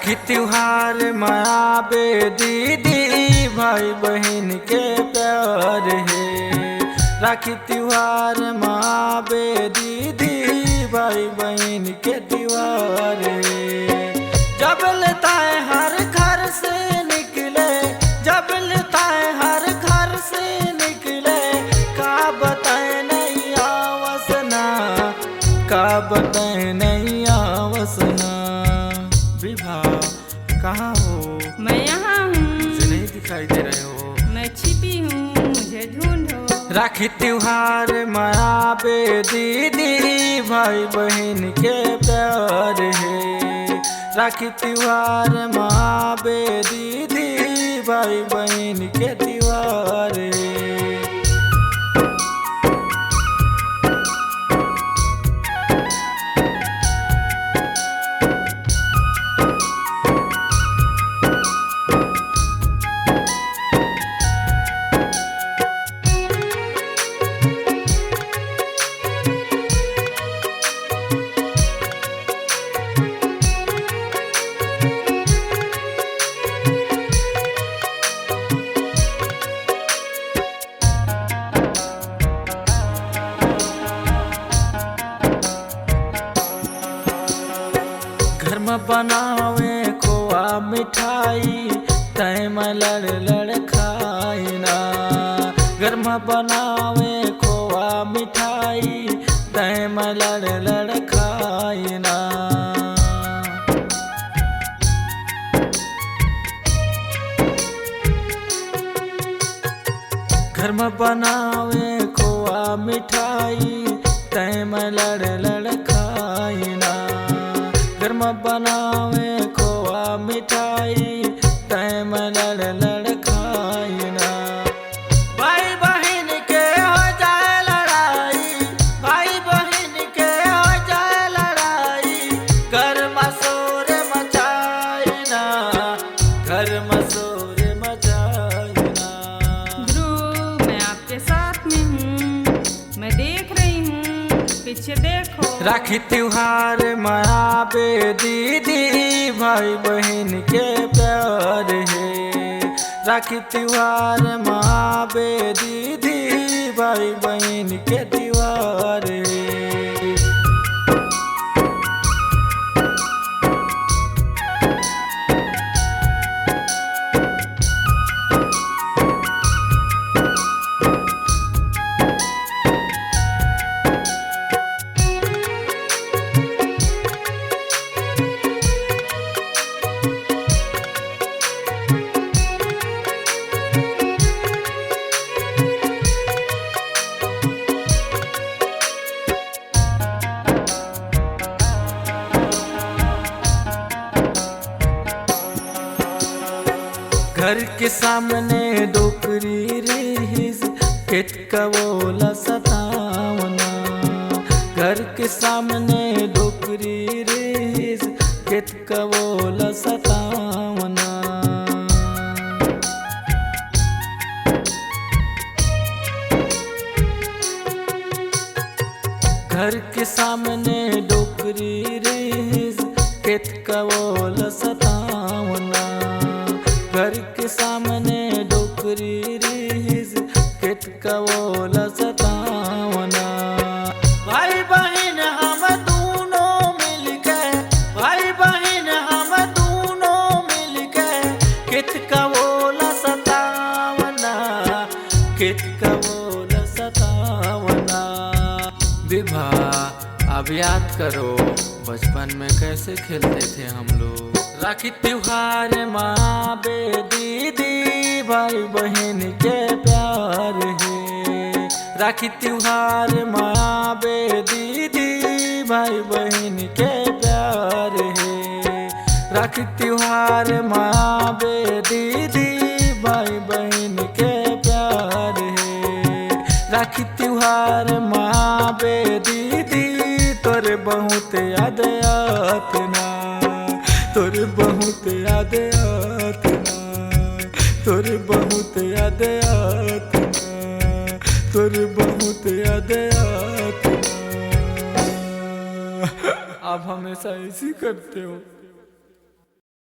राखी त्योहार मनाबे दीदी भाई बहन के प्यार है। राखी त्योहार मनाबे दीदी भाई बहन के त्योहार है। जब लेता है हर घर से निकले, जब लेता है हर घर से निकले, का बताए नहीं आवसना, का बताए नहीं आवसना। विभा कहाँ हो? मैं यहाँ हूँ। मुझे नहीं दिखाई दे रहे हो। मैं छिपी हूँ, मुझे ढूंढो। राखी त्योहार मनाबे दीदी भाई बहन के प्यार है। राखी त्योहार मनाबे दीदी भाई बहन के त्योहार है। घर में बनावे खोआ मिठाई, तय में लड़ लड़ खाई ना। घर में बनावे खोआ मिठाई, तय में लड़ लड़ खाई ना। घर में बनावे खोआ मिठाई, तय में लड़ लड़ खाई ना। घर में बनावे खोआ मिठाई, तय में लड़ लड़ खाई ना। भाई बहन के हो जाए लड़ाई, भाई बहन के हो जाए लड़ाई, घर में शोर मचाई ना, घर में शोर मचाई ना। ध्रुव मैं आपके साथ में हूँ, मैं देख रही हूँ, पीछे देखो। राखी त्योहार मनाबे दीदी भाई बहन के प्यार है। राखी त्योहार मनाबे दीदी भाई बहन के त्योहार है। घर के सामने डोकरी रहीस, खेत का बोला सतावना। घर के सामने डोकरी रहीस, खेत का बोला सतावना। घर के सामने डोकरी रहीस, खेत का बोला सतावना। घर के सामने डोकरी रहीस, खेत का बोला सतावना। भाई बहन हम दोनों मिलके, भाई बहन हम दोनों मिलके, खेत का बोला सतावना, खेत का बोला सतावना। विभा अब याद करो बचपन में कैसे खेलते थे हम लोग। राखी त्योहार मनाबे दीदी भाई बहन के प्यार है। राखी त्योहार मनाबे दीदी भाई बहन के प्यार है। राखी त्योहार मनाबे दीदी भाई बहन के प्यार है। राखी त्योहार मनाबे दीदी तोरे बहुत याद आतना, तोरे बहुत याद आतना, तोरे बहुत याद आतना, तोरे बहुत याद आतना। आप हमेशा ऐसी करते हो।